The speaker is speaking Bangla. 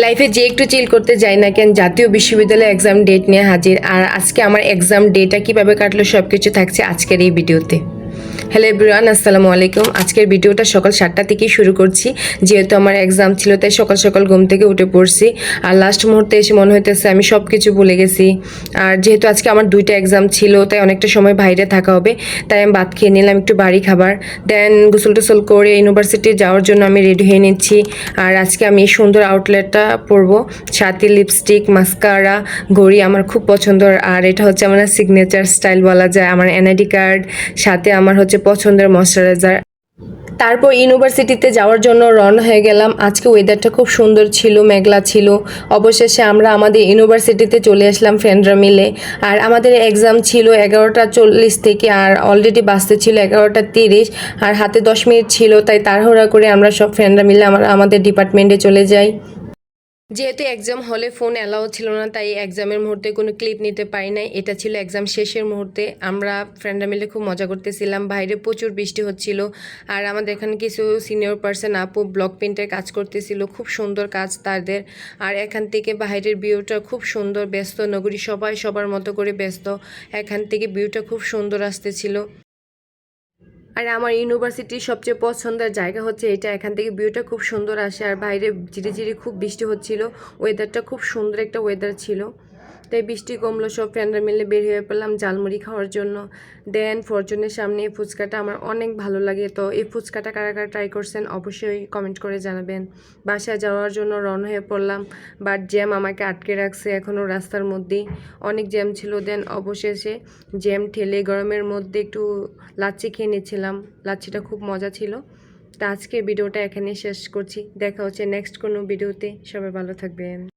লাইফে যে একটু চিল করতে যাই না কেন, জাতীয় বিশ্ববিদ্যালয়ে এক্সাম ডেট নিয়ে হাজির। আর আজকে আমার এক্সাম ডেটা কিভাবে কাটলো সব কিছু থাকছে আজকের এই ভিডিওতে। হ্যালো এভরিওয়ান, আসসালামু আলাইকুম। আজকের ভিডিওটা সকাল 7টা থেকেই শুরু করছি, যেহেতু আমার এক্সাম ছিল তাই সকাল সকাল ঘুম থেকে উঠে পড়ছি। আর লাস্ট মুহূর্তে এসে মনে হইতেছে আমি সব কিছু ভুলে গেছি। আর যেহেতু আজকে আমার 2টা এক্সাম ছিল তাই অনেকটা সময় বাইরে থাকা হবে, তাই আমি ভাত খেয়ে নিলাম একটু বাড়ি খাবার। দেন গোসল টোসল করে ইউনিভার্সিটি যাওয়ার জন্য আমি রেডি হয়ে নিচ্ছি। আর আজকে আমি এই সুন্দর আউটলেটটা পরবো, সাথে লিপস্টিক, মাস্কারা, ঘড়ি আমার খুব পছন্দের। আর এটা হচ্ছে আমার সিগনেচার স্টাইল বলা যায়, আমার এনআইডি কার্ড, সাথে আমার হচ্ছে পছন্দের ময়শ্চারাইজার। তারপর ইউনিভার্সিটিতে যাওয়ার জন্য রওনা হয়ে গেলাম। আজকে ওয়েদারটা খুব সুন্দর ছিল, মেঘলা ছিল। অবশেষে আমরা আমাদের ইউনিভার্সিটিতে চলে আসলাম ফ্রেন্ডরা মিলে। আর আমাদের এক্সাম ছিল 11টা 40 থেকে, আর অলরেডি বাসতে ছিল 11টা 30, আর হাতে 10 মিনিট ছিল। তাই তাড়াহুড়া করে আমরা সব ফ্রেন্ডরা মিলে আমাদের ডিপার্টমেন্টে চলে যাই। যেহেতু এক্সাম হলে ফোন অ্যালাউ ছিল না, তাই এক্সামের মুহূর্তে কোনো ক্লিপ নিতে পারি নাই। এটা ছিল এক্সাম শেষের মুহূর্তে। আমরা ফ্রেন্ডরা মিলে খুব মজা করতেছিলাম। বাইরে প্রচুর বৃষ্টি হচ্ছিল। আর আমাদের এখানে কিছু সিনিয়র পার্সন আপু ব্লক প্রিন্টের কাজ করতেছিল, খুব সুন্দর কাজ তাদের। আর এখান থেকে বাইরের ভিউটা খুব সুন্দর, ব্যস্ত নগরী, সবাই সবার মতো করে ব্যস্ত। এখান থেকে ভিউটা খুব সুন্দর আসতেছিল। আর আমার ইউনিভার্সিটির সবচেয়ে পছন্দের জায়গা হচ্ছে এটা, এখান থেকে ভিউটা খুব সুন্দর আসে। আর বাইরে ঝিরিঝিরি খুব বৃষ্টি হচ্ছিল, ওয়েদারটা খুব সুন্দর একটা ওয়েদার ছিল। তাই বৃষ্টি কমলো, সব ফ্রেন্ডরা মিলে বের হয়ে পড়লাম ঝালমুড়ি খাওয়ার জন্য। দেন ফরচুনের সামনে এই ফুচকাটা আমার অনেক ভালো লাগে। তো এই ফুচকাটা কারা কারা ট্রাই করছেন অবশ্যই কমেন্ট করে জানাবেন। বাসায় যাওয়ার জন্য রওনা হয়ে পড়লাম, বাট জ্যাম আমাকে আটকে রাখছে এখনও রাস্তার মধ্যেই, অনেক জ্যাম ছিল। দেন অবশেষে জ্যাম ঠেলে গরমের মধ্যে একটু লাচ্ছি খেয়ে নিচ্ছিলাম। লাচ্ছিটা খুব মজা ছিল। তো আজকে ভিডিওটা এখানে শেষ করছি, দেখা হচ্ছে নেক্সট কোনো ভিডিওতে। সবাই ভালো থাকবেন।